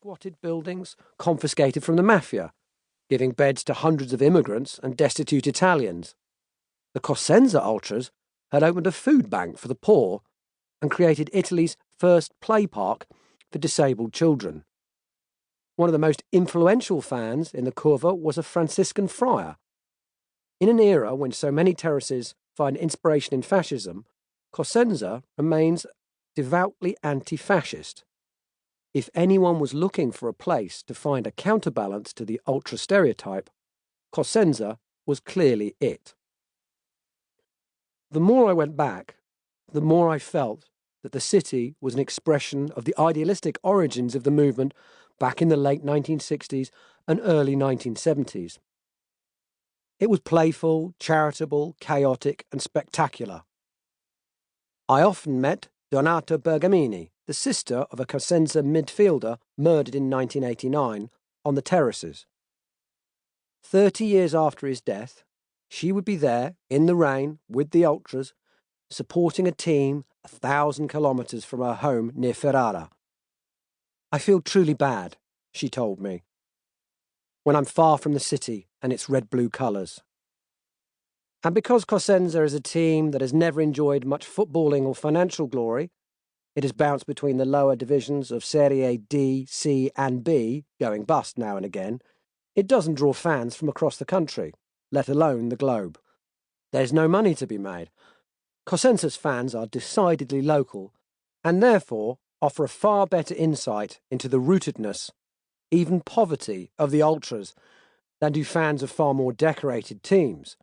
squatted buildings confiscated from the Mafia, giving beds to hundreds of immigrants and destitute Italians. The Cosenza ultras had opened a food bank for the poor and created Italy's first play park for disabled children. One of the most influential fans in the curva was a Franciscan friar. In an era when so many terraces find inspiration in fascism, Cosenza remains devoutly anti-fascist. If anyone was looking for a place to find a counterbalance to the ultra stereotype, Cosenza was clearly it. The more I went back, the more I felt that the city was an expression of the idealistic origins of the movement back in the late 1960s and early 1970s. It was playful, charitable, chaotic, and spectacular. I often met Donata Bergamini, the sister of a Cosenza midfielder murdered in 1989, on the terraces. 30 years after his death, she would be there, in the rain, with the ultras, supporting a team 1,000 kilometres from her home near Ferrara. "I feel truly bad," she told me, "when I'm far from the city and its red-blue colours." And because Cosenza is a team that has never enjoyed much footballing or financial glory, it has bounced between the lower divisions of Serie D, C and B, going bust now and again, it doesn't draw fans from across the country, let alone the globe. There's no money to be made. Cosenza's fans are decidedly local, and therefore offer a far better insight into the rootedness, even poverty, of the ultras than do fans of far more decorated teams.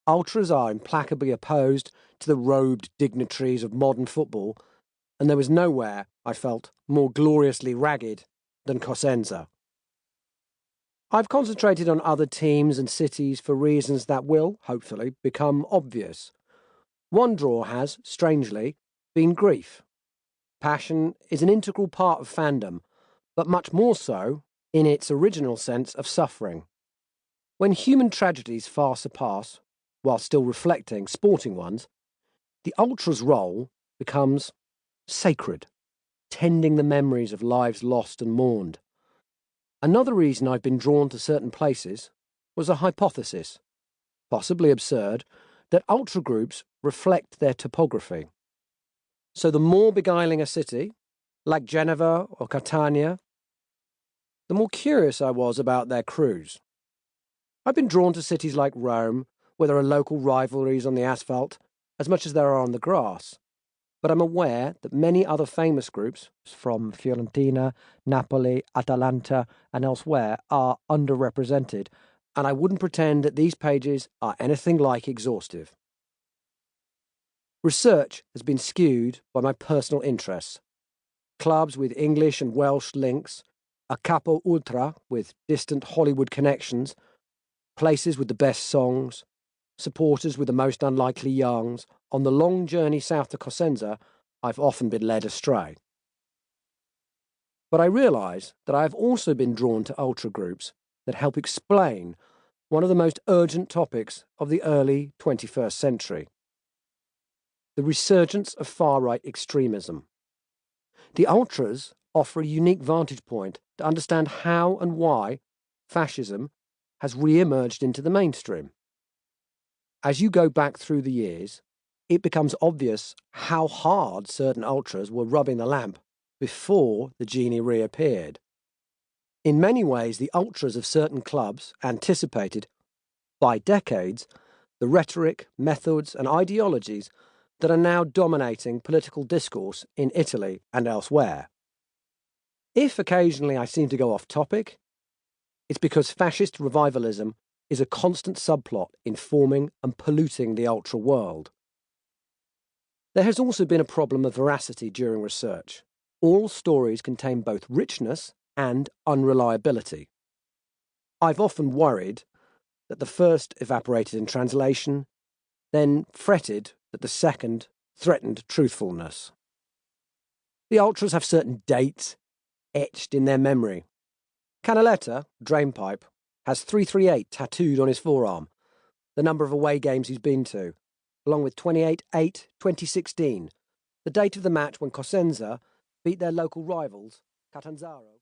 Ultras are implacably opposed to the robed dignitaries of modern football, and there was nowhere, I felt, more gloriously ragged than Cosenza. I've concentrated on other teams and cities for reasons that will, hopefully, become obvious. One draw has, strangely, been grief. Passion is an integral part of fandom, but much more so, in its original sense, of suffering. When human tragedies far surpass, while still reflecting sporting ones, the ultra's role becomes sacred, tending the memories of lives lost and mourned. Another reason I've been drawn to certain places was a hypothesis, possibly absurd, that ultra groups reflect their topography. So the more beguiling a city, like Genova or Catania, the more curious I was about their crews. I've been drawn to cities like Rome, where there are local rivalries on the asphalt as much as there are on the grass, but I'm aware that many other famous groups, from Fiorentina, Napoli, Atalanta and elsewhere, are underrepresented, and I wouldn't pretend that these pages are anything like exhaustive. Research has been skewed by my personal interests. Clubs with English and Welsh links, a capo ultra with distant Hollywood connections, places with the best songs, supporters with the most unlikely youngs. On the long journey south to Cosenza, I've often been led astray. But I realise that I have also been drawn to ultra groups that help explain one of the most urgent topics of the early 21st century: the resurgence of far-right extremism. The ultras offer a unique vantage point to understand how and why fascism has re-emerged into the mainstream. As you go back through the years, it becomes obvious how hard certain ultras were rubbing the lamp before the genie reappeared. In many ways, the ultras of certain clubs anticipated, by decades, the rhetoric, methods and ideologies that are now dominating political discourse in Italy and elsewhere. If occasionally I seem to go off topic, it's because fascist revivalism is a constant subplot informing and polluting the ultra world. There has also been a problem of veracity during research. All stories contain both richness and unreliability. I've often worried that the first evaporated in translation, then fretted that the second threatened truthfulness. The ultras have certain dates etched in their memory. Canaletta, drainpipe, has 338 tattooed on his forearm, the number of away games he's been to, along with 28/8/2016, the date of the match when Cosenza beat their local rivals, Catanzaro.